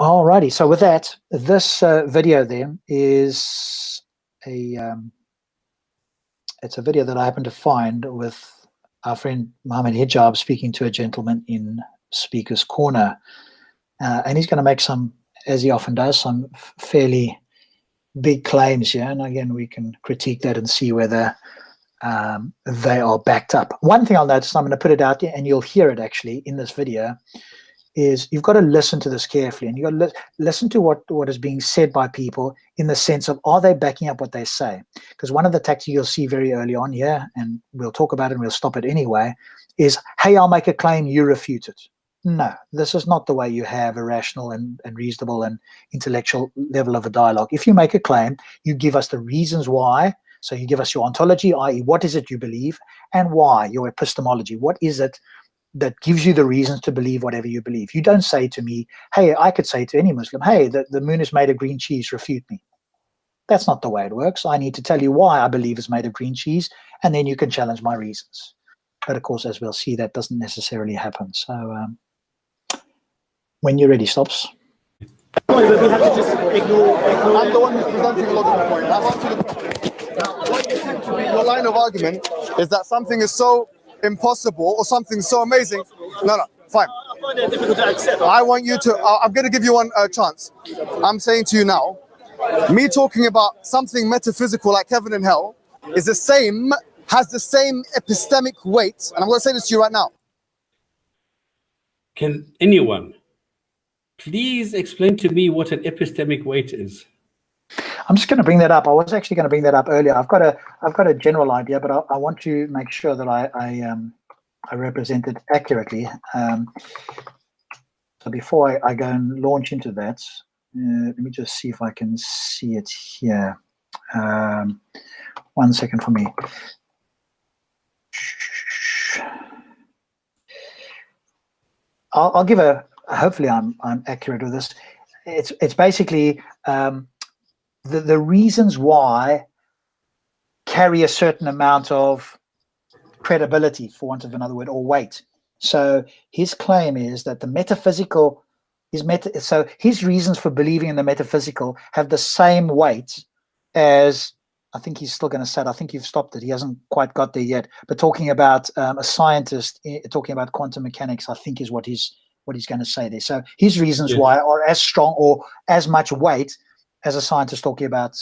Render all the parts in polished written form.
Alrighty, so with that, this video then is it's a video that I happened to find with our friend Mohammed Hijab speaking to a gentleman in Speaker's Corner. And he's going to make some, as he often does, some fairly big claims here. And again, we can critique that and see whether they are backed up. One thing I'll notice, I'm going to put it out there, and you'll hear it actually in this video, is you've got to listen to this carefully, and you've got to listen to what is being said by people in the sense of, are they backing up what they say? Because one of the tactics you'll see very early on here, and we'll talk about it and we'll stop it anyway, is, hey, I'll make a claim, you refute it. No, this is not the way you have a rational and reasonable and intellectual level of a dialogue. If you make a claim, you give us the reasons why. So you give us your ontology, i.e. what is it you believe, and why, your epistemology. What is it that gives you the reasons to believe whatever you believe? You don't say to me, hey, I could say to any Muslim, hey, the moon is made of green cheese, refute me. That's not the way it works. I need to tell you why I believe it's made of green cheese, and then you can challenge my reasons. But of course, as we'll see, that doesn't necessarily happen. So when you're ready, Stops. We have to just ignore. I'm the one who's presenting a logical point. What you seem to be, your line of argument is that something is so impossible or something so amazing. No, fine. I find it difficult to accept. I want you to, I'm going to give you one chance. I'm saying to you now, me talking about something metaphysical like heaven and hell is the same, has the same epistemic weight. And I'm going to say this to you right now. Can anyone please explain to me what an epistemic weight is? I'm just going to bring that up. I was actually going to bring that up earlier. I've got a general idea, but I want to make sure that I represent it accurately. So before I go and launch into that, let me just see if I can see it here. 1 second for me. I'll give a. Hopefully, I'm accurate with this. It's basically. The reasons why carry a certain amount of credibility, for want of another word, or weight. So his claim is that the metaphysical so his reasons for believing in the metaphysical have the same weight as, I think he's still going to say it, I think you've stopped it, he hasn't quite got there yet, but talking about a scientist talking about quantum mechanics, I think is what he's going to say there. So his reasons why are as strong or as much weight as a scientist talking about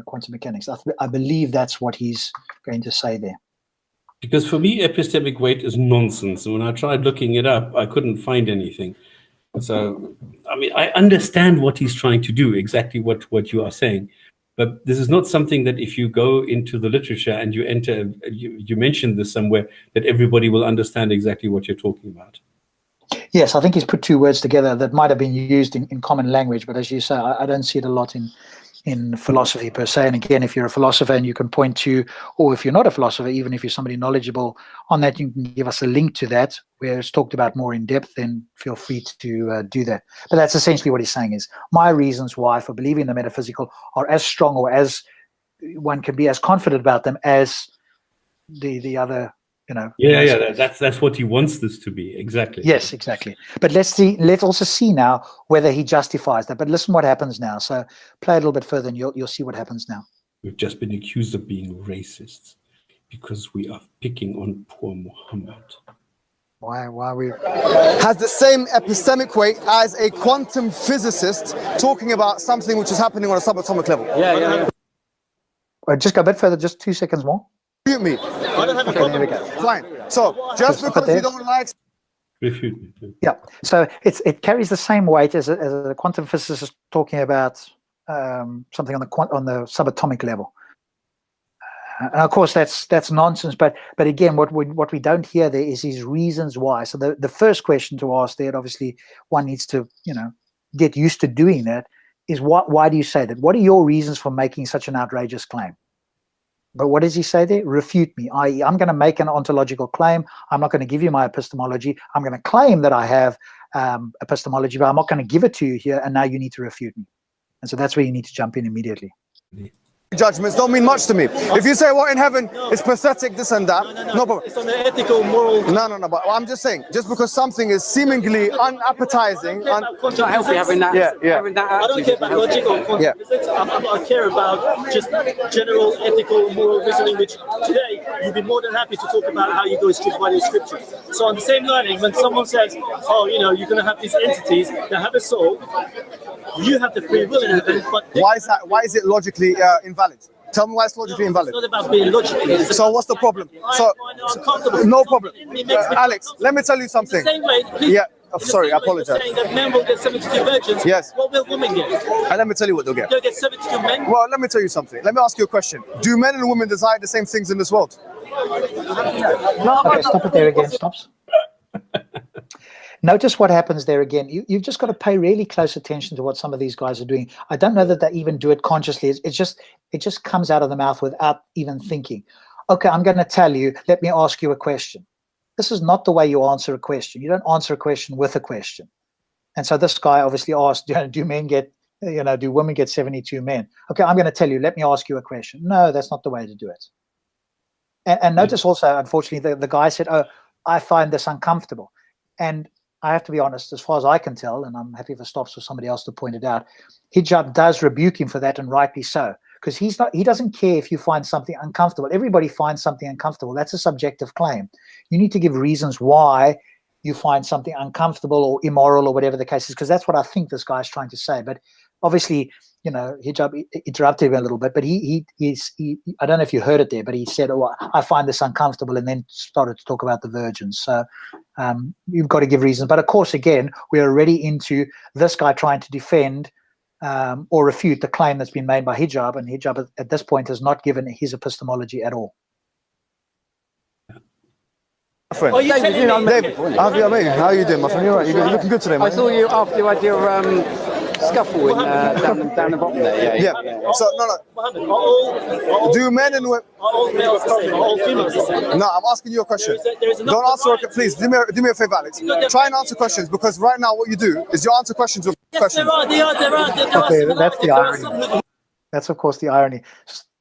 quantum mechanics. I believe that's what he's going to say there. Because for me, epistemic weight is nonsense. And when I tried looking it up, I couldn't find anything. So, I mean, I understand what he's trying to do, exactly what you are saying. But this is not something that if you go into the literature and you enter, you mentioned this somewhere, that everybody will understand exactly what you're talking about. Yes, I think he's put two words together that might have been used in common language, but as you say, I don't see it a lot in philosophy per se. And again, if you're a philosopher and you can point to, or if you're not a philosopher, even if you're somebody knowledgeable on that, you can give us a link to that where it's talked about more in depth, then feel free to do that. But that's essentially what he's saying is, my reasons why for believing in the metaphysical are as strong, or as one can be as confident about them as the other. That's what he wants this to be, exactly. Yes, exactly. But let's also see now whether he justifies that. But listen what happens now. So play a little bit further and you'll see what happens now. We've just been accused of being racists because we are picking on poor Muhammad. Why are we? Has the same epistemic weight as a quantum physicist talking about something which is happening on a subatomic level. Just go a bit further, just 2 seconds more. Refute me. I don't have a problem. There we go. Fine. So just because you don't like. Refute me. Yeah. So it carries the same weight as a quantum physicist talking about something on the subatomic level. And of course that's nonsense. But again, what we don't hear there is his reasons why. So the first question to ask there, obviously one needs to get used to doing that, is why do you say that? What are your reasons for making such an outrageous claim? But what does he say there? Refute me, i.e. I'm going to make an ontological claim. I'm not going to give you my epistemology. I'm going to claim that I have epistemology, but I'm not going to give it to you here, and now you need to refute me. And so that's where you need to jump in immediately. judgments don't mean much to me. If you say, well, in heaven it's pathetic, this and that, no problem. It's on the ethical, moral. No, but I'm just saying, just because something is seemingly unappetizing, It's not healthy having that. Having that I don't care about logic or concept. I care about just general ethical, moral reasoning, which today you'd be more than happy to talk about how you go strict by your scriptures. So on the same line, when someone says, oh, you know, you're going to have these entities that have a soul, you have the free will in heaven, but why is that? Why is it logically invalid? Tell me why it's logically invalid. it's not about being logical. So what's the problem? So no problem. Alex, let me tell you something. The same way, Yeah. Oh, sorry, I apologize. Saying that men will get 72 virgins. Yes. What will women get? And let me tell you what they'll get. They'll get 72 men. Well, let me tell you something. Let me ask you a question. Do men and women desire the same things in this world? Okay, stop it there again. Stops. Notice what happens there again. You've just got to pay really close attention to what some of these guys are doing. I don't know that they even do it consciously. It just comes out of the mouth without even thinking. Okay, I'm going to tell you, let me ask you a question. This is not the way you answer a question. You don't answer a question with a question. And so this guy obviously asked, do men get, do women get 72 men? Okay, I'm going to tell you, let me ask you a question. No, that's not the way to do it. And notice also, unfortunately, the guy said, oh, I find this uncomfortable. And I have to be honest, as far as I can tell, and I'm happy if it stops for somebody else to point it out, Hijab does rebuke him for that, and rightly so, because he doesn't care if you find something uncomfortable. Everybody finds something uncomfortable. That's a subjective claim. You need to give reasons why you find something uncomfortable or immoral or whatever the case is, because that's what I think this guy's trying to say. But obviously, Hijab interrupted him a little bit, but he I don't know if you heard it there, but he said, oh, I find this uncomfortable, and then started to talk about the virgins. So you've got to give reasons. But of course, again, we're already into this guy trying to defend or refute the claim that's been made by Hijab, and Hijab at this point has not given his epistemology at all. Oh, you David, David, how are you doing, my friend? You're right. You're looking good today, man. I saw you after you had your scuffle down the bottom there. Yeah. So no. Do men and women? Are all males the same? Are all females the same? No, I'm asking you a question. There is Don't answer. Please do me a favor, Alex. Try and answer questions, because right now what you do is you answer questions with questions. There are Okay, that's the irony. That's of course the irony.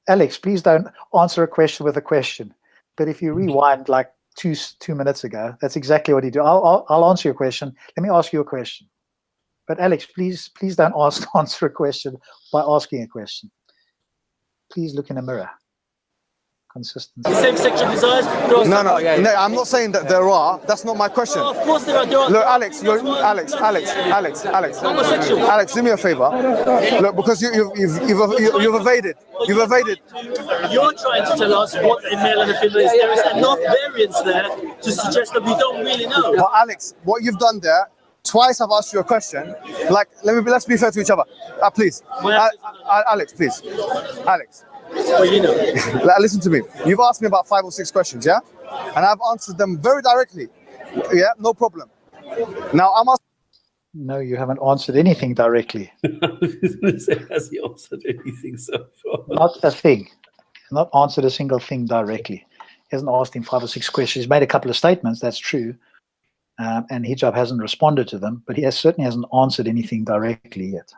Alex, please don't answer a question with a question. But if you rewind like two minutes ago, that's exactly what you do. I'll answer your question. Let me ask you a question. But Alex, please don't answer a question by asking a question. Please look in a mirror. Consistency. Same sexual desires? No, I'm not saying that there are. That's not my question. Oh, of course there are. Look, Alex, Alex, do me a favor. Look, because you've evaded. You've evaded. You're trying to tell us what a male and a female is. There is enough variance there to suggest that we don't really know. But Alex, what you've done there, twice I've asked you a question. Like, let's be fair to each other. Please. Alex, please. Alex. Well, Listen to me. You've asked me about 5 or 6 questions, yeah? And I've answered them very directly. Yeah, no problem. Now I'm asking. No, you haven't answered anything directly. Has he answered anything so far? Not a thing. Not answered a single thing directly. He hasn't asked him 5 or 6 questions. He's made a couple of statements, that's true. And Hijab hasn't responded to them, but he certainly hasn't answered anything directly yet.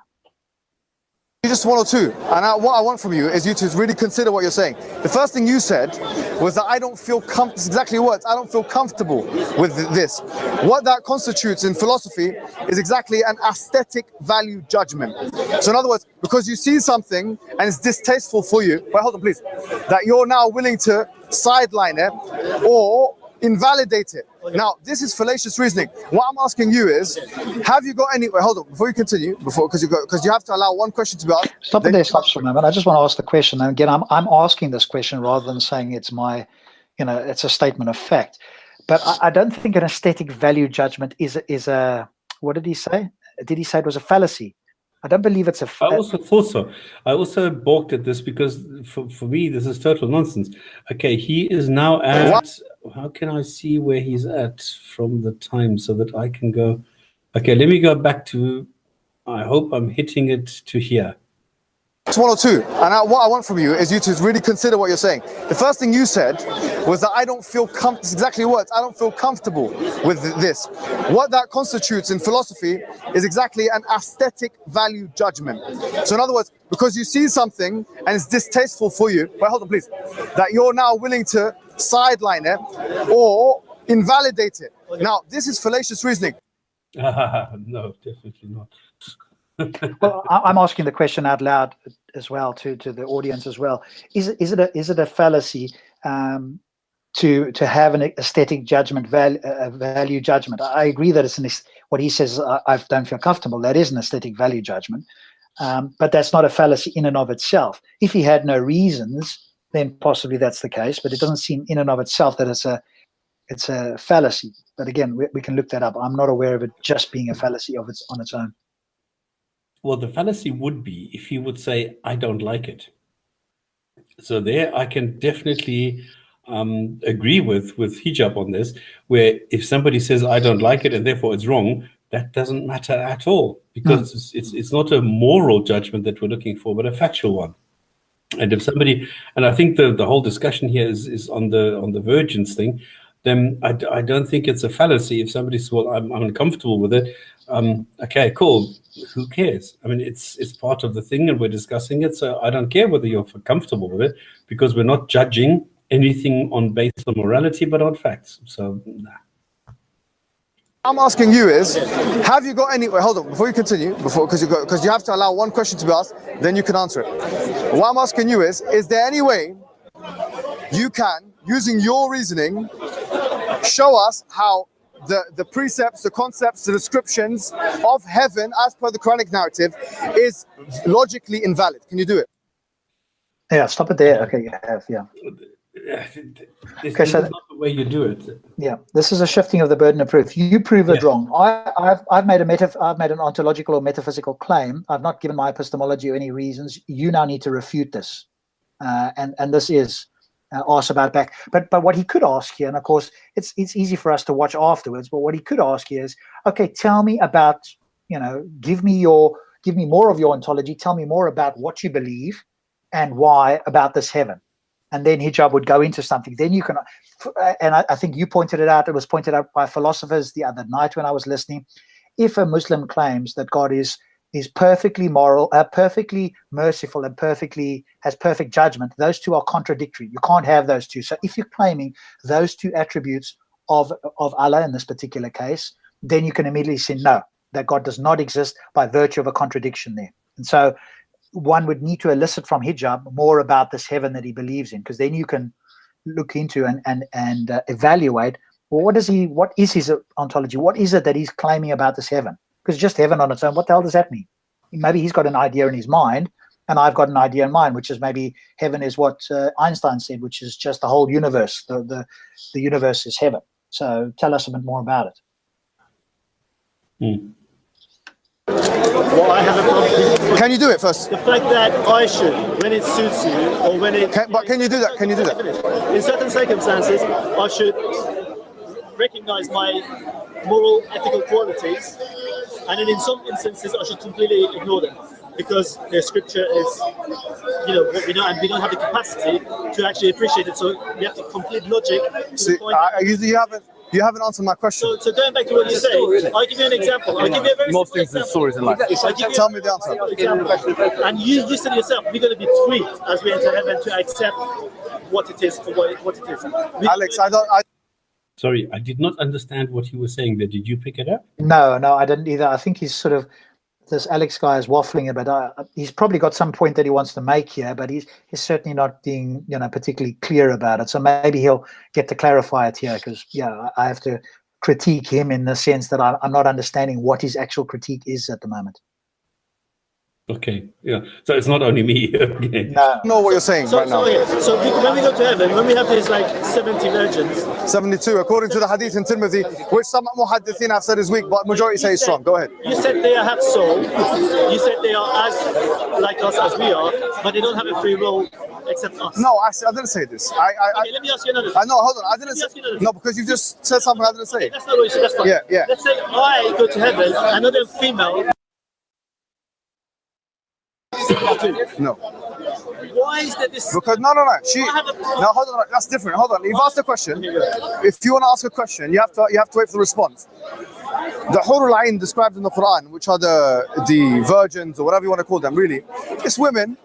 Just 1 or 2, and what I want from you is you to really consider what you're saying. The first thing you said was that I don't feel exactly words. I don't feel comfortable with this. What that constitutes in philosophy is exactly an aesthetic value judgment. So in other words, because you see something and it's distasteful for you, wait, hold on please, that you're now willing to sideline it or invalidate it. Now, this is fallacious reasoning. What I'm asking you is, have you got any? Wait, hold on. Before you continue, because you have to allow one question to be asked. Stop it there, stop for a moment. I just want to ask the question. And again, I'm asking this question rather than saying it's my, it's a statement of fact. But I don't think an aesthetic value judgment is a. What did he say? Did he say it was a fallacy? I don't believe it's a. I also thought so. I also balked at this because for me this is total nonsense. Okay, he is now at. What? How can I see where he's at from the time so that I can go? Okay, let me go back to. I hope I'm hitting it to here. It's 102. And what I want from you is you to really consider what you're saying. The first thing you said was that I don't feel it's exactly what I don't feel comfortable with this. What that constitutes in philosophy is exactly an aesthetic value judgment. So in other words, because you see something and it's distasteful for you, wait, hold on please, that you're now willing to sideline it or invalidate it. Now, this is fallacious reasoning. No, definitely not. Well, I'm asking the question out loud as well to the audience as well. Is it a fallacy to have an aesthetic judgment, value judgment? I agree that it's what he says. I don't feel comfortable. That is an aesthetic value judgment, but that's not a fallacy in and of itself. If he had no reasons, then possibly that's the case. But it doesn't seem in and of itself that it's a fallacy. But again, we can look that up. I'm not aware of it just being a fallacy on its own. Well, the fallacy would be if he would say, I don't like it. So there I can definitely agree with Hijab on this, where if somebody says, I don't like it and therefore it's wrong, that doesn't matter at all, because it's not a moral judgment that we're looking for, but a factual one. And if somebody, and I think the whole discussion here is on the virgins thing, then I don't think it's a fallacy if somebody says, well, I'm uncomfortable with it. Okay, cool. Who cares? I mean, it's part of the thing and we're discussing it. So I don't care whether you're comfortable with it, because we're not judging anything based on morality, but on facts. So, nah. I'm asking you is, have you got any, wait, hold on, before you continue, because you have to allow one question to be asked, then you can answer it. What I'm asking you is there any way you can, using your reasoning, show us how the precepts, the concepts, the descriptions of heaven as per the Quranic narrative is logically invalid? Can you do it? Yeah, stop it there. Okay, you have, yeah. This is not the way you do it. Yeah, this is a shifting of the burden of proof. You prove it wrong. I've made an ontological or metaphysical claim. I've not given my epistemology or any reasons. You now need to refute this, and this is ask about back. But what he could ask here, and of course it's easy for us to watch afterwards. But what he could ask here is, okay, tell me about, give me more of your ontology. Tell me more about what you believe and why about this heaven. And then Hijab would go into something. Then you can, and I think you pointed it out. It was pointed out by philosophers the other night when I was listening. If a Muslim claims that God is perfectly moral, perfectly merciful, and has perfect judgment, those two are contradictory. You can't have those two. So if you're claiming those two attributes of Allah in this particular case, then you can immediately say no, that God does not exist by virtue of a contradiction there. And so one would need to elicit from Hijab more about this heaven that he believes in, because then you can look into and evaluate, well, what is his ontology? What is it that he's claiming about this heaven? Because just heaven on its own, what the hell does that mean? Maybe he's got an idea in his mind, and I've got an idea in mine, which is maybe heaven is what Einstein said, which is just the whole universe. The universe is heaven. So tell us a bit more about it. Well, I have a problem. Can you do it first? The fact that I should, when it suits you, or when it... Can you do that? Can you do that? In certain circumstances, I should recognize my moral, ethical qualities, and then in some instances, I should completely ignore them, because the scripture is, what we know, and we don't have the capacity to actually appreciate it. So we have to complete logic to the point. You haven't answered my question. So going back to what you say, I'll give you an example. I'll give you a very Most simple things are example. stories in life. Tell me the answer. And you said yourself, we're going to be tweaked as we enter heaven to accept what it is for what it is. Alex, Sorry, I did not understand what you were saying there. Did you pick it up? No, I didn't either. I think he's sort of, this Alex guy is waffling a bit. He's probably got some point that he wants to make here, but he's certainly not being, particularly clear about it. So maybe he'll get to clarify it here, because, I have to critique him in the sense that I'm not understanding what his actual critique is at the moment. Okay, yeah. So it's not only me. Okay. No. I know what you're saying right now. So when we go to heaven, when we have these 70 virgins. 72, according to the hadith in Tirmidhi, which some muhaddithin have said is weak, but majority say is strong. Go ahead. You said they have soul. You said they are as like us as we are, but they don't have a free will except us. No, I didn't say this. Okay, let me ask you another thing. No, hold on. I didn't say. No, because you just said something I didn't say. That's not what you said. That's fine. Yeah. Let's say I go to heaven, another female. not do? No. Why is that this? Because no. No, hold on. That's different. Hold on. You've asked a question. If you want to ask a question, you have to wait for the response. The Hur al-Ain described in the Quran, which are the virgins or whatever you want to call them, really, it's women.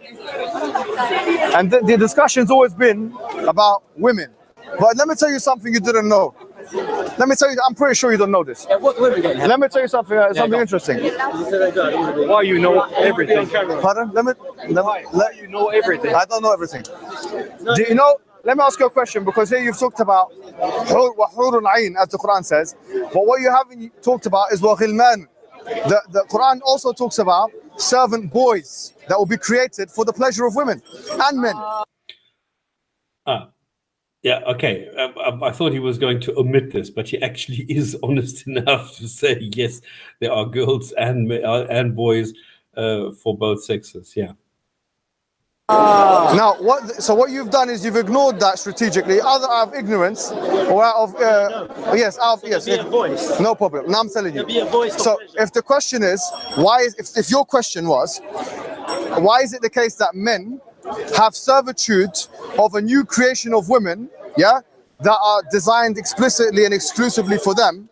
And the discussion's always been about women. But let me tell you something you didn't know. Let me tell you, I'm pretty sure you don't know this. What women get? Let me tell you something interesting. Why you know everything? Pardon? Why you know everything? I don't know everything. Do you know? Let me ask you a question, because here you've talked about wa hurun ayn, as the Quran says, but what you haven't talked about is wa ghilman. The Quran also talks about servant boys that will be created for the pleasure of women and men. Yeah, okay. I thought he was going to omit this, but he actually is honest enough to say, yes, there are girls and boys for both sexes, yeah. Now, what you've done is you've ignored that strategically, either out of ignorance or out of voice. No problem. Now I'm telling you. Be a voice. So if the question is if your question was, why is it the case that men have servitude of a new creation of women, yeah, that are designed explicitly and exclusively for them,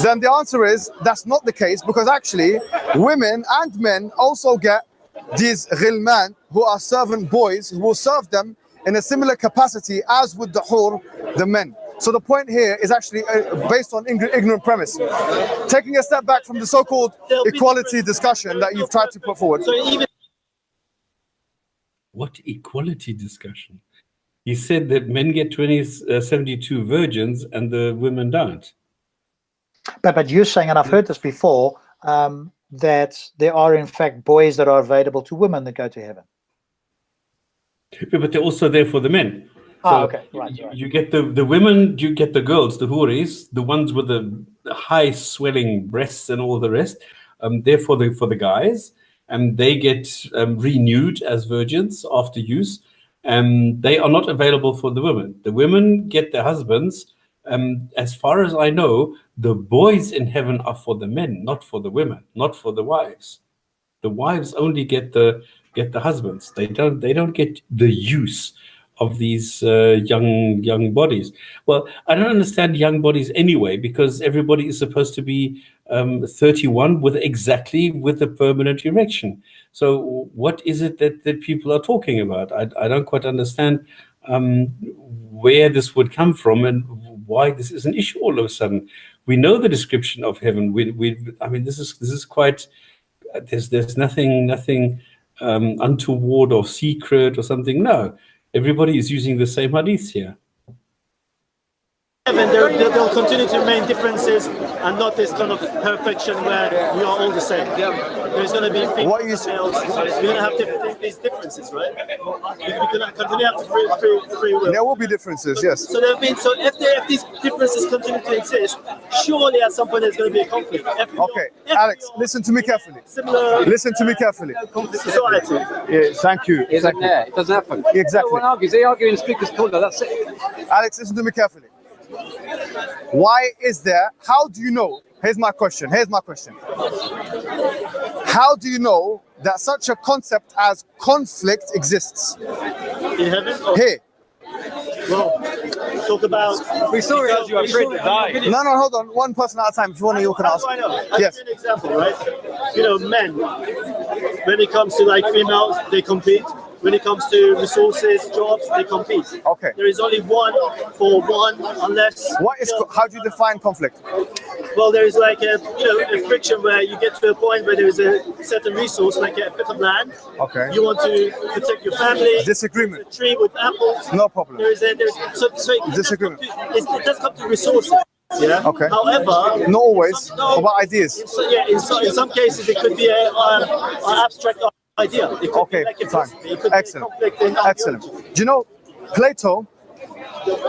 then the answer is that's not the case, because actually women and men also get these ghilman, who are servant boys, who will serve them in a similar capacity as with the hur, the men. So the point here is actually based on ignorant premise. Taking a step back from the so-called equality discussion that you've tried to put forward. What equality discussion? He said that men get 72 virgins and the women don't. But you're saying, and I've heard this before, that there are in fact boys that are available to women that go to heaven. Yeah, but they're also there for the men. So okay, right. You get the women, you get the girls, the huris, the ones with the high swelling breasts and all the rest. They're for the guys, and they get renewed as virgins after use. They are not available for the women. The women get their husbands. As far as I know, the boys in heaven are for the men, not for the women, not for the wives. The wives only get the husbands. They don't get the use of these young bodies. Well, I don't understand young bodies anyway, because everybody is supposed to be 31 with a permanent erection. So what is it that people are talking about? I don't quite understand where this would come from and why this is an issue all of a sudden. We know the description of heaven. I mean, this is quite. There's nothing untoward or secret or something. No, everybody is using the same hadiths here. There'll continue to remain differences and not this kind of perfection where we are all the same. There's going to be things else. We're going to have these differences, right? We're going to continue to have free will. There will be differences, yes. So if these differences continue to exist, surely at some point there's going to be a conflict. Okay, Alex, listen to me carefully. Listen to me carefully. Society. Yeah, thank you. It doesn't happen. Exactly. No one argues. They argue in speaker's corner. That's it. Alex, listen to me carefully. Why is there? How do you know? Here's my question. How do you know that such a concept as conflict exists? In heaven? Here. Well, talk about. We saw it as you were afraid to die. No, hold on. One person at a time. If you want to, you can ask. I know. Yes. I'll give you an example, right? Men, when it comes to like females, they compete. When it comes to resources, jobs, they compete. Okay. There is only one for one, unless. How do you define conflict? Well, there is like a friction where you get to a point where there is a certain resource, like a bit of land. Okay. You want to protect your family. Disagreement. A tree with apples. No problem. So Disagreement. It does come to resources. Yeah. Okay. However, not always. About ideas. In some cases, it could be an abstract idea. Okay, fine. Excellent. Do you know Plato?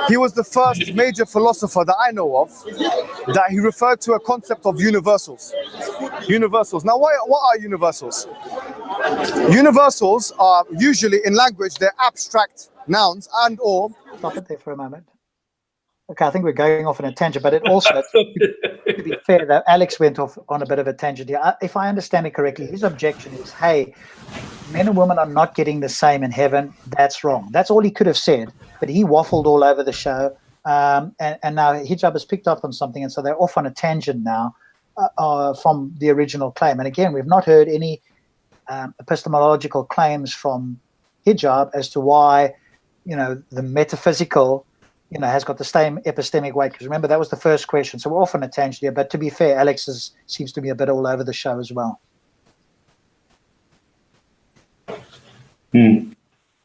He was the first major philosopher that I know of that he referred to a concept of universals. Now, what are universals? Universals are usually in language, they're abstract nouns and or. Stop it there for a moment. Okay, I think we're going off on a tangent, but it also, to be fair, though, Alex went off on a bit of a tangent here. If I understand it correctly, his objection is, hey, men and women are not getting the same in heaven. That's wrong. That's all he could have said, but he waffled all over the show. And now Hijab has picked up on something, and so they're off on a tangent now from the original claim. And again, we've not heard any epistemological claims from Hijab as to why, the metaphysical has got the same epistemic weight, because remember, that was the first question. So we're off on a tangent here, but to be fair, Alex seems to be a bit all over the show as well. I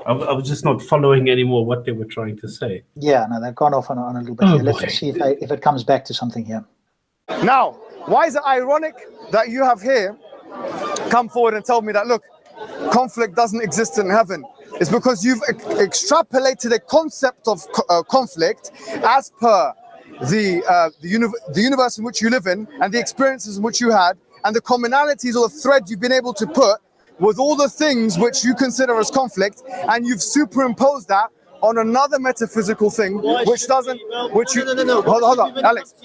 was just not following anymore what they were trying to say. Yeah, no, they've gone off on a little bit here. Let's just see if it comes back to something here. Now, why is it ironic that you have here come forward and tell me that, look, conflict doesn't exist in heaven? It's because you've extrapolated a concept of conflict as per the universe in which you live in and the experiences in which you had and the commonalities or the thread you've been able to put with all the things which you consider as conflict, and you've superimposed that on another metaphysical thing, which doesn't, which you... No. Hold on, Alex.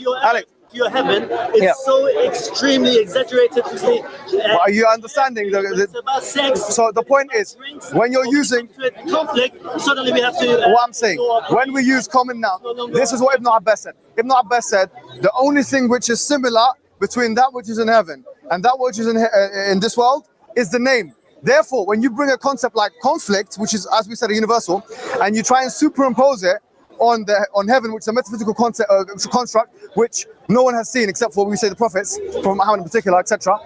Your heaven is so extremely exaggerated. Well, are you understanding? It's about sex. So the point is, when you're using conflict, suddenly we have to. What I'm saying, when we use common noun, this is what Ibn Abbas said. Ibn Abbas said, the only thing which is similar between that which is in heaven and that which is in this world is the name. Therefore, when you bring a concept like conflict, which is, as we said, a universal, and you try and superimpose it on heaven, which is a metaphysical concept, construct, which no one has seen except for, we say, the prophets, from Muhammad in particular, etc.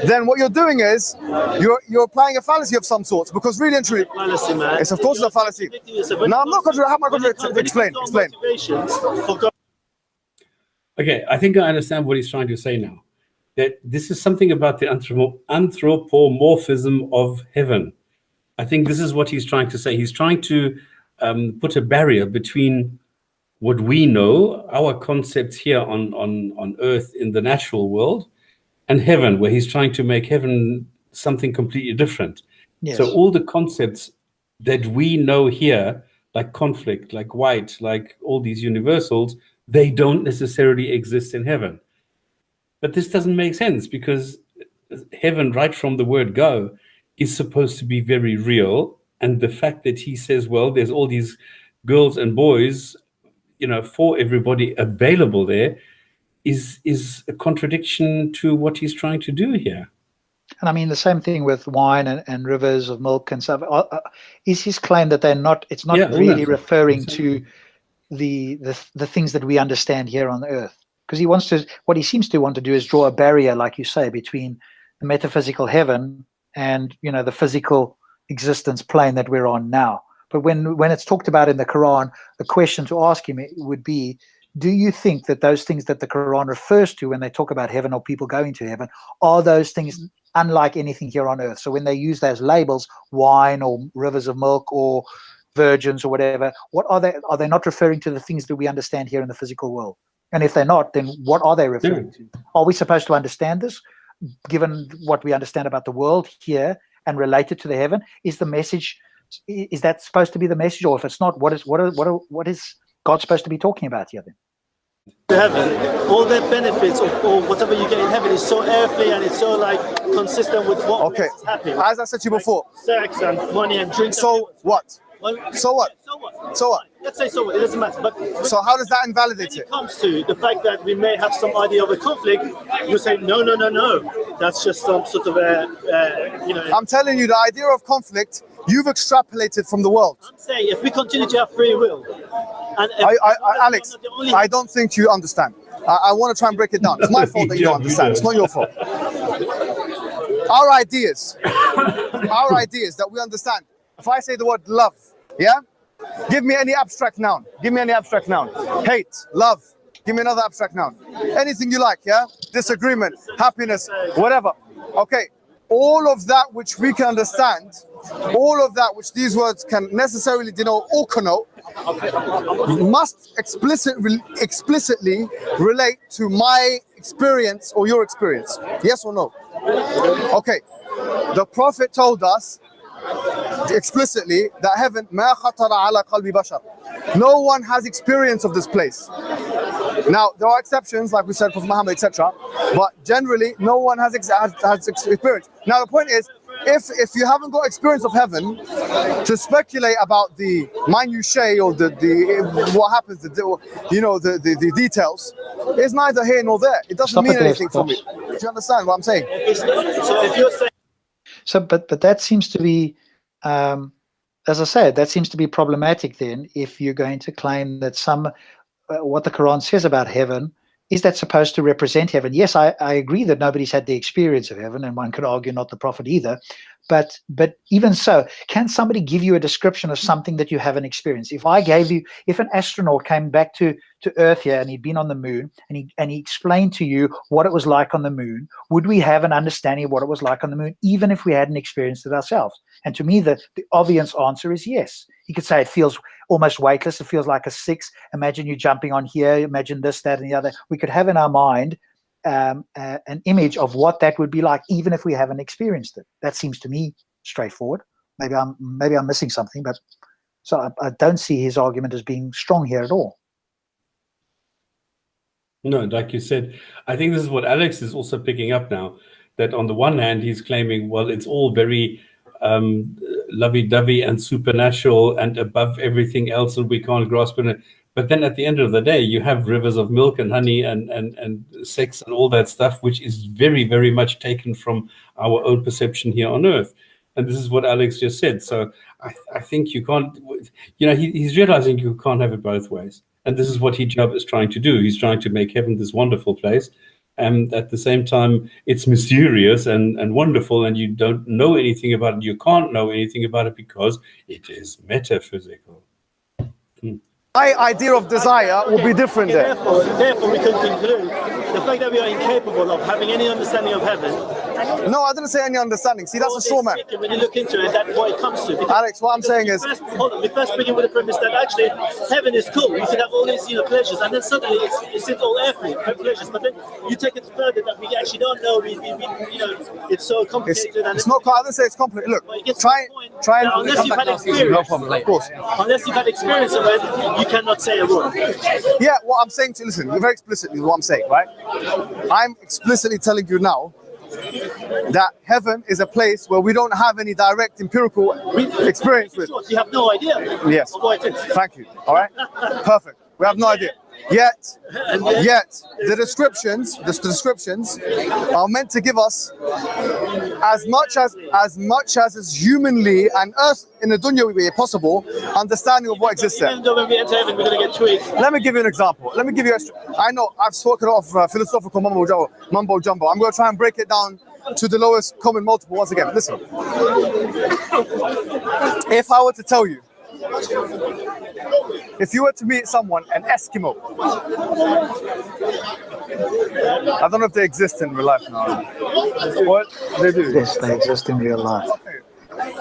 Then what you're doing is you're applying a fallacy of some sort, because really and truly, it's of course a fallacy. No, I'm not going to have my to explain. Okay, I think I understand what he's trying to say now. That this is something about the anthropomorphism of heaven. I think this is what he's trying to say. He's trying to put a barrier between what we know, our concepts here on earth in the natural world, and heaven, where he's trying to make heaven something completely different. Yes. So all the concepts that we know here, like conflict, like white, like all these universals, they don't necessarily exist in heaven. But this doesn't make sense, because heaven, right from the word go, is supposed to be very real. And the fact that he says, well, there's all these girls and boys, for everybody available there, is a contradiction to what he's trying to do here. And I mean, the same thing with wine and rivers of milk and stuff. Is his claim that it's not really referring to the things that we understand here on earth? Because what he seems to want to do is draw a barrier, like you say, between the metaphysical heaven and, the physical existence plane that we're on now. But when it's talked about in the Quran, the question to ask him would be, do you think that those things that the Quran refers to when they talk about heaven or people going to heaven, are those things unlike anything here on earth? So when they use those labels, wine or rivers of milk or virgins or whatever, what are they? Are they not referring to the things that we understand here in the physical world? And if they're not, then what are they referring to? Are we supposed to understand this, given what we understand about the world here and relate it to the heaven? Is the message, is that supposed to be the message? Or if it's not, what is God supposed to be talking about here then? Heaven, all the benefits or whatever you get in heaven is so earthly and it's so consistent with what makes us happy. As I said to you before, sex and money and drink. So what? So what? So what? Let's say so what. It doesn't matter. But so how does that invalidate when it comes to the fact that we may have some idea of a conflict, you say no. That's just some sort of I'm telling you, the idea of conflict you've extrapolated from the world. I'm saying if we continue to have free will, and Alex, I don't think you understand. I want to try and break it down. It's my fault that you don't understand. It's not your fault. Our ideas that we understand. If I say the word love, yeah? Give me any abstract noun. Hate, love. Give me another abstract noun. Anything you like, yeah? Disagreement, happiness, whatever. Okay. All of that which we can understand, all of that which these words can necessarily denote or connote, must explicitly relate to my experience or your experience. Yes or no? Okay. The Prophet told us explicitly that heaven, ما خطر على قلب بشر. No one has experience of this place. Now, there are exceptions, like we said, Prophet Muhammad, etc. But generally, no one has experience. Now, the point is, if you haven't got experience of heaven, to speculate about the minutiae or the what happens, the details, is neither here nor there. It doesn't mean anything for me. Do you understand what I'm saying? So if you're saying, but that seems to be, as I said, that seems to be problematic then, if you're going to claim that what the Quran says about heaven, is that supposed to represent heaven? Yes, I agree that nobody's had the experience of heaven, and one could argue not the Prophet either. But even so, can somebody give you a description of something that you haven't experienced? If an astronaut came back to Earth here and he'd been on the moon, and he explained to you what it was like on the moon, would we have an understanding of what it was like on the moon, even if we hadn't experienced it ourselves? And to me, the obvious answer is yes. He could say it feels almost weightless. It feels like a 6. Imagine you jumping on here. Imagine this, that, and the other. We could have in our mind an image of what that would be like, even if we haven't experienced it. That seems to me straightforward. Maybe I'm missing something, but so I don't see his argument as being strong here at all. No, like you said, I think this is what Alex is also picking up now, that on the one hand, he's claiming, well, it's all very lovey-dovey and supernatural and above everything else, and we can't grasp it. But then at the end of the day, you have rivers of milk and honey and sex and all that stuff, which is very, very much taken from our own perception here on Earth. And this is what Alex just said. So I think you can't, he's realizing you can't have it both ways. And this is what Hijab is trying to do. He's trying to make heaven this wonderful place. And at the same time, it's mysterious and wonderful, and you don't know anything about it. You can't know anything about it because it is metaphysical. My idea of desire will be different there. Therefore, we can conclude the fact that we are incapable of having any understanding of heaven. No, I didn't say any understanding. See, that's a straw man. When you look into it, that's what it comes to. Alex, what I'm saying is, we first begin with the premise that actually heaven is cool. You can have all these pleasures, and then suddenly it's all airfree pleasures. But then you take it further that we actually don't know. It's so complicated. It's not. I didn't say it's complicated. Look, try and unless you've had experience. No problem. Of course. Unless you've had experience of it, you cannot say a word. Yeah, what I'm saying to listen, very explicitly what I'm saying, right? I'm explicitly telling you now that heaven is a place where we don't have any direct empirical experience with. You have no idea. Yes. Thank you. All right. Perfect. We have no idea. Yet the descriptions are meant to give us as much as is humanly and earth in the dunya way possible understanding of what exists there. Even though when we enter heaven, we're going to get tweaked. Let me give you an example. I know I've spoken of philosophical mumbo jumbo. I'm going to try and break it down to the lowest common multiple once again. Listen, if I were to tell you, if you were to meet someone, an Eskimo, I don't know if they exist in real life now. What? They do. Yes, they exist in real life. Okay.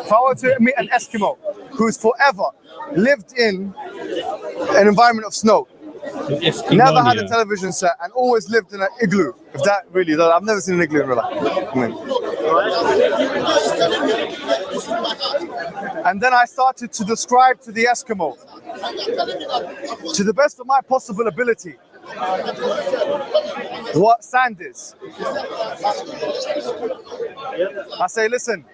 If I were to meet an Eskimo who's forever lived in an environment of snow, never had a television set, and always lived in an igloo, if that really, I've never seen an igloo in real life. And then I started to describe to the Eskimo, to the best of my possible ability, what sand is. I say, listen,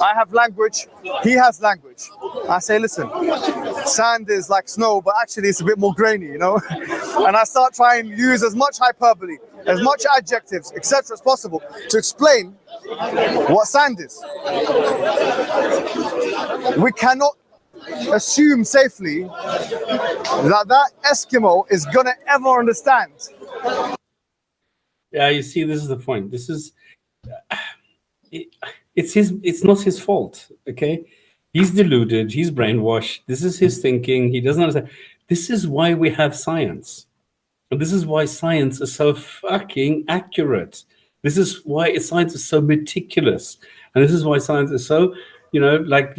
I have language, he has language. I say, listen, sand is like snow, but actually it's a bit more grainy, And I start trying to use as much hyperbole, as much adjectives, etc. as possible to explain what sand is. We cannot assume safely that Eskimo is gonna ever understand. Yeah, you see, this is the point. This is it's not his fault. Okay, he's deluded, he's brainwashed. This is his thinking. He doesn't understand. This is why we have science, and this is why science is so fucking accurate. This is why science is so meticulous, and this is why science is so, like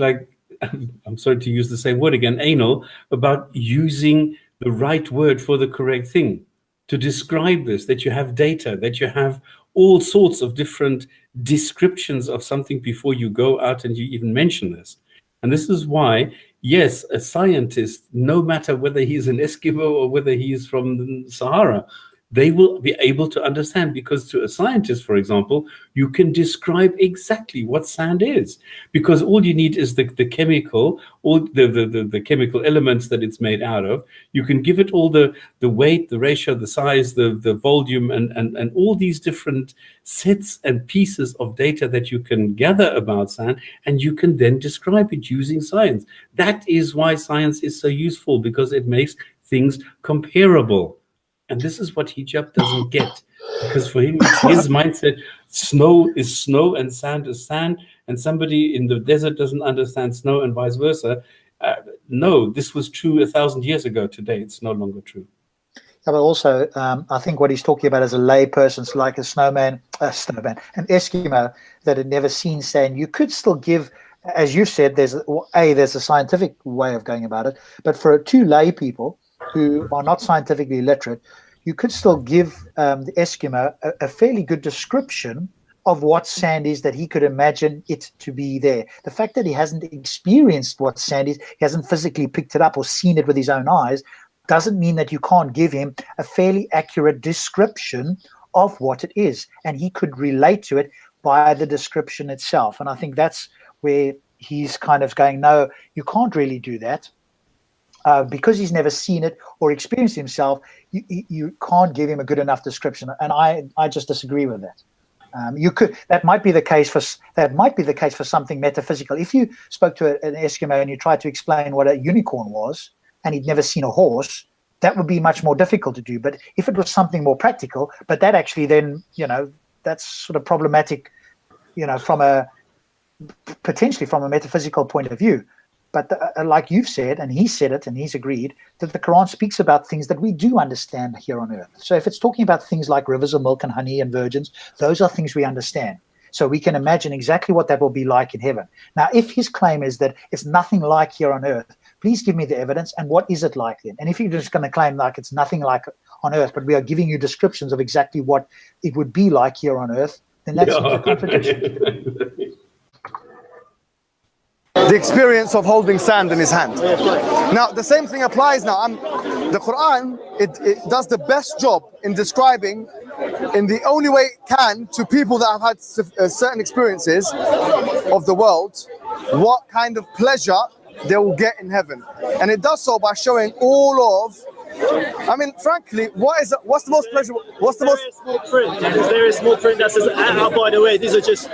I'm sorry to use the same word again, anal, about using the right word for the correct thing to describe this, that you have data, that you have all sorts of different descriptions of something before you go out and you even mention this. And this is why, yes, a scientist, no matter whether he's an Eskimo or whether he's from the Sahara, they will be able to understand, because to a scientist, for example, you can describe exactly what sand is, because all you need is the chemical, all the chemical elements that it's made out of. You can give it all the weight, the ratio, the size, the volume, and all these different sets and pieces of data that you can gather about sand, and you can then describe it using science. That is why science is so useful, because it makes things comparable. And this is what Hijab doesn't get, because for him, it's his mindset, snow is snow and sand is sand, and somebody in the desert doesn't understand snow and vice versa. No, this was true 1,000 years ago. Today, it's no longer true. Yeah, but also, I think what he's talking about as a lay person, so like a an Eskimo that had never seen sand, you could still give, as you said, there's a scientific way of going about it, but for two lay people who are not scientifically literate, you could still give the Eskimo a fairly good description of what sand is that he could imagine it to be there. The fact that he hasn't experienced what sand is, he hasn't physically picked it up or seen it with his own eyes, doesn't mean that you can't give him a fairly accurate description of what it is. And he could relate to it by the description itself. And I think that's where he's kind of going, no, you can't really do that. Because he's never seen it or experienced it himself, you can't give him a good enough description, and I just disagree with that. That might be the case for something metaphysical. If you spoke to an Eskimo and you tried to explain what a unicorn was, and he'd never seen a horse, that would be much more difficult to do. But if it was something more practical, but that actually then, that's sort of problematic, potentially from a metaphysical point of view. But like you've said, and he said it, and he's agreed, that the Quran speaks about things that we do understand here on earth. So if it's talking about things like rivers of milk and honey and virgins, those are things we understand. So we can imagine exactly what that will be like in heaven. Now, if his claim is that it's nothing like here on earth, please give me the evidence, and what is it like then? And if you're just going to claim like it's nothing like on earth, but we are giving you descriptions of exactly what it would be like here on earth, then that's a contradiction. The experience of holding sand in his hand. Now, the same thing applies now. The Quran, it does the best job in describing, in the only way it can, to people that have had certain experiences of the world, what kind of pleasure they will get in heaven. And it does so by showing all of, frankly, what's the most pleasurable? What's the most small print? There is small print that says, by the way, these are just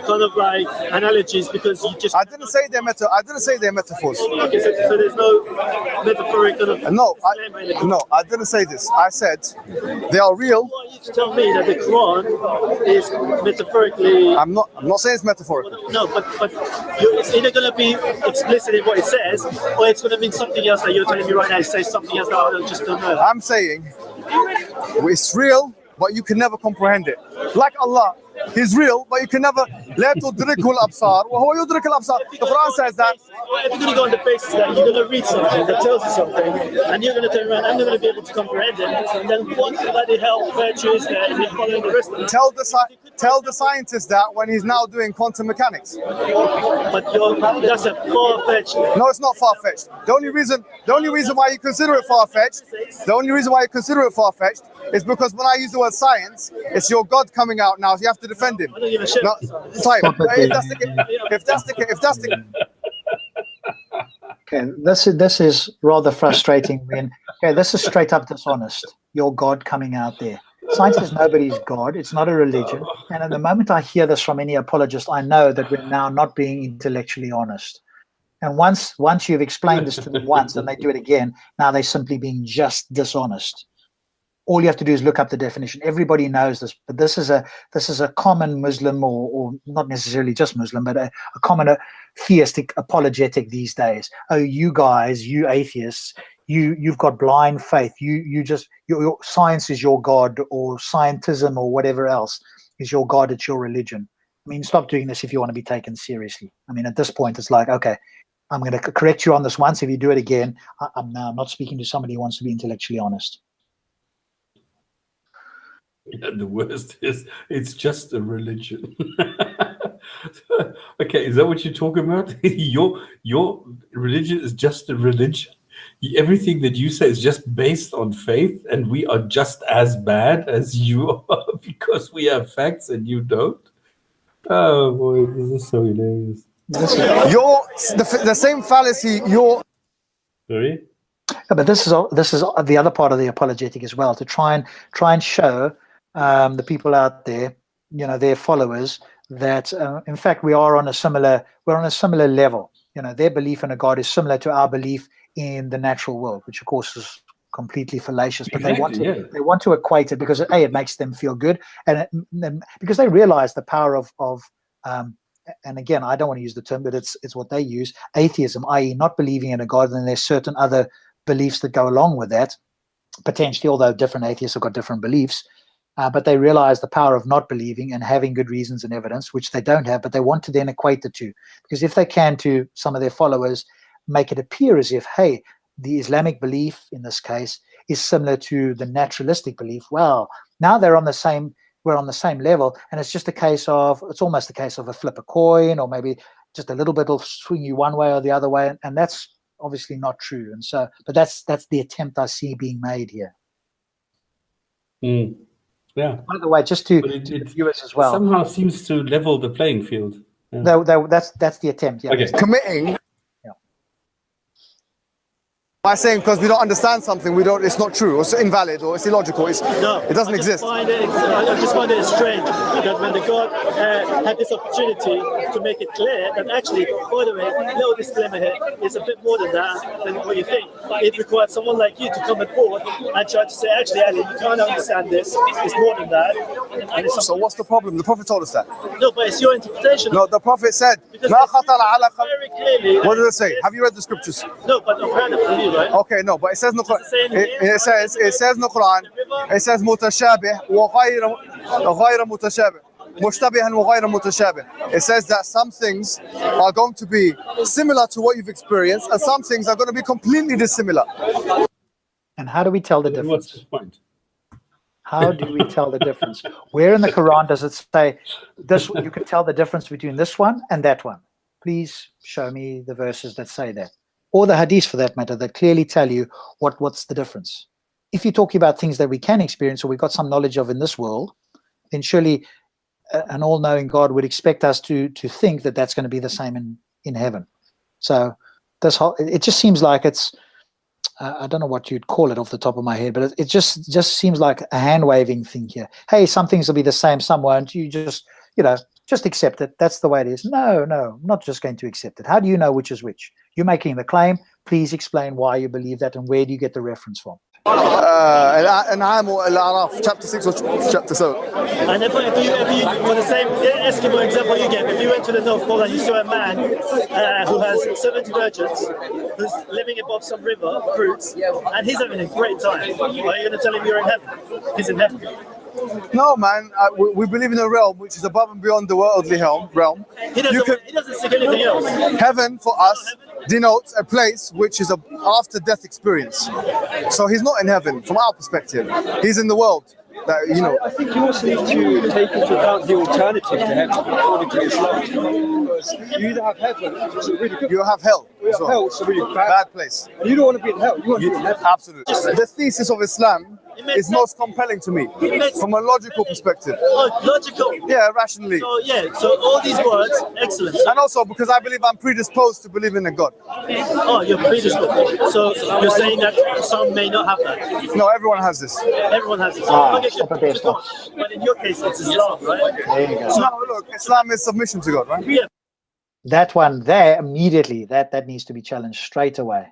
kind of like analogies, because you just. I didn't say they're metaphors. Okay, so there's no metaphoric kind of. No, I didn't say this. I said they are real. You want you to tell me that the Quran is metaphorically. I'm not saying it's metaphorical. No, but it's either going to be explicit in what it says, or it's going to mean something else that you're telling me right now. It says something else that I just don't know. I'm saying it's real, but you can never comprehend it. Like Allah, He's real, but you can never. لا تدركه الأبصار وهو يدرك الأبصار. The Quran says that. If you're going to go on the basis that you're going to read something that tells you something, and you're going to turn around, I'm not going to be able to comprehend it, and then what bloody hell virtue is there in following the rest of it? Tell the scientist that when he's now doing quantum mechanics. But that's a far-fetched. No, it's not far-fetched. The only reason why you consider it far-fetched, is because when I use the word science, it's your God coming out now, so you have to defend him. I don't give a shit. No, if that's the case. Okay, this is rather frustrating. This is straight up dishonest. Your God coming out there. Science is nobody's God. It's not a religion. And at the moment I hear this from any apologist, I know that we're now not being intellectually honest. And once you've explained this to them once and they do it again, now they're simply being just dishonest. All you have to do is look up the definition. Everybody knows this, but this is a common Muslim, or not necessarily just Muslim, but a common theistic apologetic these days. Oh, you guys, you atheists, you've got blind faith. Your science is your God, or scientism or whatever else is your God. It's your religion. I mean, stop doing this if you want to be taken seriously. I mean, at this point, it's like, okay, I'm going to correct you on this once. If you do it again, I'm now not speaking to somebody who wants to be intellectually honest. And the worst is, it's just a religion. Okay, is that what you're talking about? Your religion is just a religion. Everything that you say is just based on faith, and we are just as bad as you are because we have facts and you don't. Oh boy, this is so hilarious. The same fallacy. Sorry? Yeah, but this is the other part of the apologetic as well, to try and show the people out there, their followers, that in fact we're on a similar level. Their belief in a God is similar to our belief in the natural world, which of course is completely fallacious. But Exactly, they want to equate it because it makes them feel good, and because they realize the power of and again, I don't want to use the term, but it's what they use, atheism, i.e. not believing in a God, and there's certain other beliefs that go along with that, potentially, although different atheists have got different beliefs. But they realize the power of not believing and having good reasons and evidence, which they don't have, but they want to then equate the two. Because if they can, to some of their followers, make it appear as if, hey, the Islamic belief in this case is similar to the naturalistic belief, well, now we're on the same level, and it's almost a case of a flip a coin, or maybe just a little bit will swing you one way or the other way, and that's obviously not true. And so, but that's the attempt I see being made here. Yeah. By the way, just to the viewers as well, somehow seems to level the playing field. Yeah. That's the attempt. Yeah. Okay. Committing. By saying because we don't understand something, it's not true, or it's invalid, or it's illogical, it doesn't exist. I just find it strange that when the God had this opportunity to make it clear that actually, by the way, little disclaimer here, it's a bit more than that than what you think. It required someone like you to come on board and try to say, actually, Ali, you can't understand this. It's more than that. So what's the problem? The Prophet told us that. No, but it's your interpretation. No, the Prophet said, very clearly. What does it say? Have you read the scriptures? No, but I've heard it from you, right? Okay, no, but it says in the Quran. It says in the Quran. It says mutashabih wa ghayra mutashabih. Mushtabihan wa ghayra mutashabih. It says that some things are going to be similar to what you've experienced, and some things are going to be completely dissimilar. And how do we tell the difference? What's the point? How do we tell the difference? Where in the Quran does it say this? You can tell the difference between this one and that one. Please show me the verses that say that, or the hadiths for that matter, that clearly tell you what's the difference. If you're talking about things that we can experience or we've got some knowledge of in this world, then surely an all-knowing God would expect us to think that that's going to be the same in heaven. So it just seems like it's, I don't know what you'd call it off the top of my head, but it just seems like a hand-waving thing here. Hey, some things will be the same, some won't. You just accept it. That's the way it is. No, I'm not just going to accept it. How do you know which is which? You're making the claim. Please explain why you believe that and where do you get the reference from? Al-An'am or Al-A'raf, chapter 6 or chapter 7. And if you for the same Eskimo example you gave, if you went to the North Pole and you saw a man who has 70 virgins, who's living above some river, fruits, and he's having a great time, are you going to tell him you're in heaven? He's in heaven. No, man. We believe in a realm which is above and beyond the worldly realm. He doesn't seek anything else. Heaven for us denotes a place which is a after-death experience. So he's not in heaven from our perspective. He's in the world. I think you also need to take into account the alternative to heaven, according to Islam. Because you either have heaven, which is a really good. You have hell. You have hell, which is a really bad place. And you don't want to be in hell. You want to be in heaven. Absolutely. The thesis of Islam is most compelling to me from a logical perspective. Oh, logical. Yeah, rationally. So all these words, excellent. And also because I believe I'm predisposed to believe in a God. Oh, you're predisposed. So you're saying that some may not have that. No, everyone has this. Everyone has this. But in your case, it's Islam, right? There you go. So, no, look, Islam is submission to God, right? Yeah. That one there, immediately, that needs to be challenged straight away.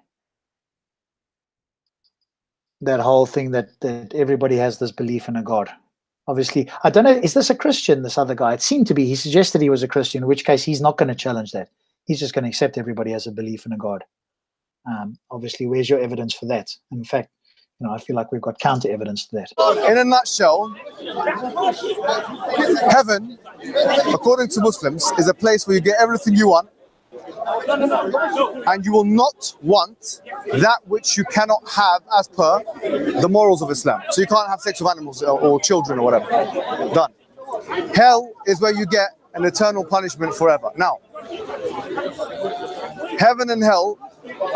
That whole thing that everybody has this belief in a God. Obviously, I don't know, is this a Christian, this other guy? It seemed to be. He suggested he was a Christian, in which case he's not going to challenge that. He's just going to accept everybody has a belief in a God. Obviously, where's your evidence for that? In fact, I feel like we've got counter evidence to that. In a nutshell, heaven, according to Muslims, is a place where you get everything you want, and you will not want that which you cannot have as per the morals of Islam. So you can't have sex with animals or children or whatever. Done. Hell is where you get and eternal punishment forever. Now, heaven and hell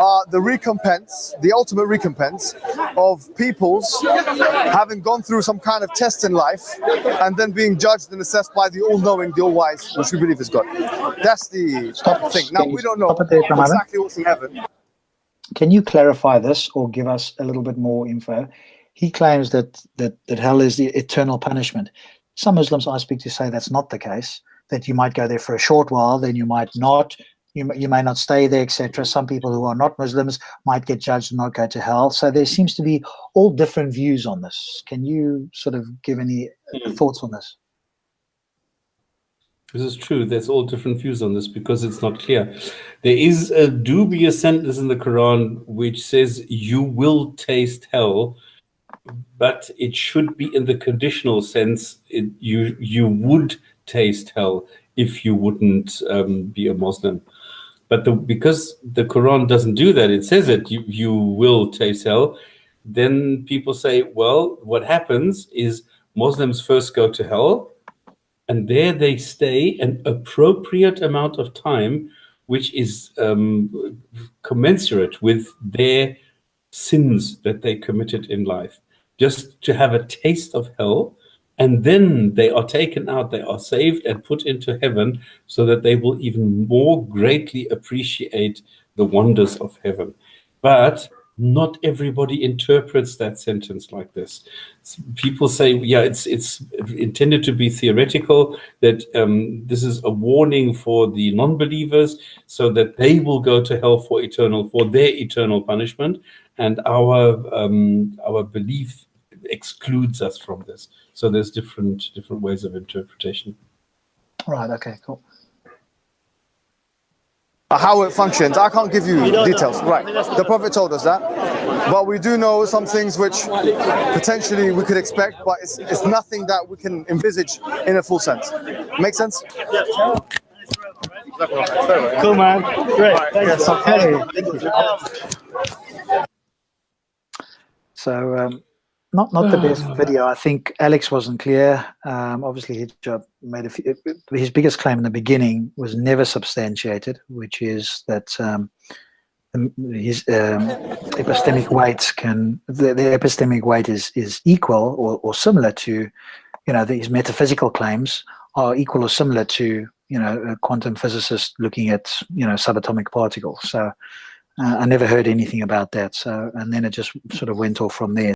are the recompense, the ultimate recompense of people's having gone through some kind of test in life and then being judged and assessed by the all-knowing, the all-wise, which we believe is God. That's the thing. Now, we don't know exactly what's in heaven. Can you clarify this or give us a little bit more info? He claims that hell is the eternal punishment. Some Muslims I speak to say that's not the case, that you might go there for a short while, then you might not. You may not stay there, etc. Some people who are not Muslims might get judged and not go to hell. So there seems to be all different views on this. Can you sort of give any thoughts on this? This is true. There's all different views on this because it's not clear. There is a dubious sentence in the Quran which says you will taste hell, but it should be in the conditional sense. You would taste hell if you wouldn't be a Muslim. But because the Quran doesn't do that, it says that you will taste hell, then people say, well, what happens is Muslims first go to hell, and there they stay an appropriate amount of time, which is commensurate with their sins that they committed in life, just to have a taste of hell. And then they are taken out, they are saved and put into heaven so that they will even more greatly appreciate the wonders of heaven. But not everybody interprets that sentence like this. People say, yeah, it's intended to be theoretical, that this is a warning for the non-believers so that they will go to hell for their eternal punishment. And our belief excludes us from this. So there's different ways of interpretation. Right, okay, cool. How it functions, I can't give you details. Right, the Prophet told us that. But we do know some things which potentially we could expect, but it's nothing that we can envisage in a full sense. Make sense? Yeah. Cool, man. Great. Thanks. So, not the best video. I think Alex wasn't clear. Obviously, Hijab made his biggest claim in the beginning was never substantiated, which is that his epistemic weight the epistemic weight is equal or similar to, his metaphysical claims are equal or similar to, a quantum physicist looking at, subatomic particles. So I never heard anything about that. So, and then it just sort of went off from there.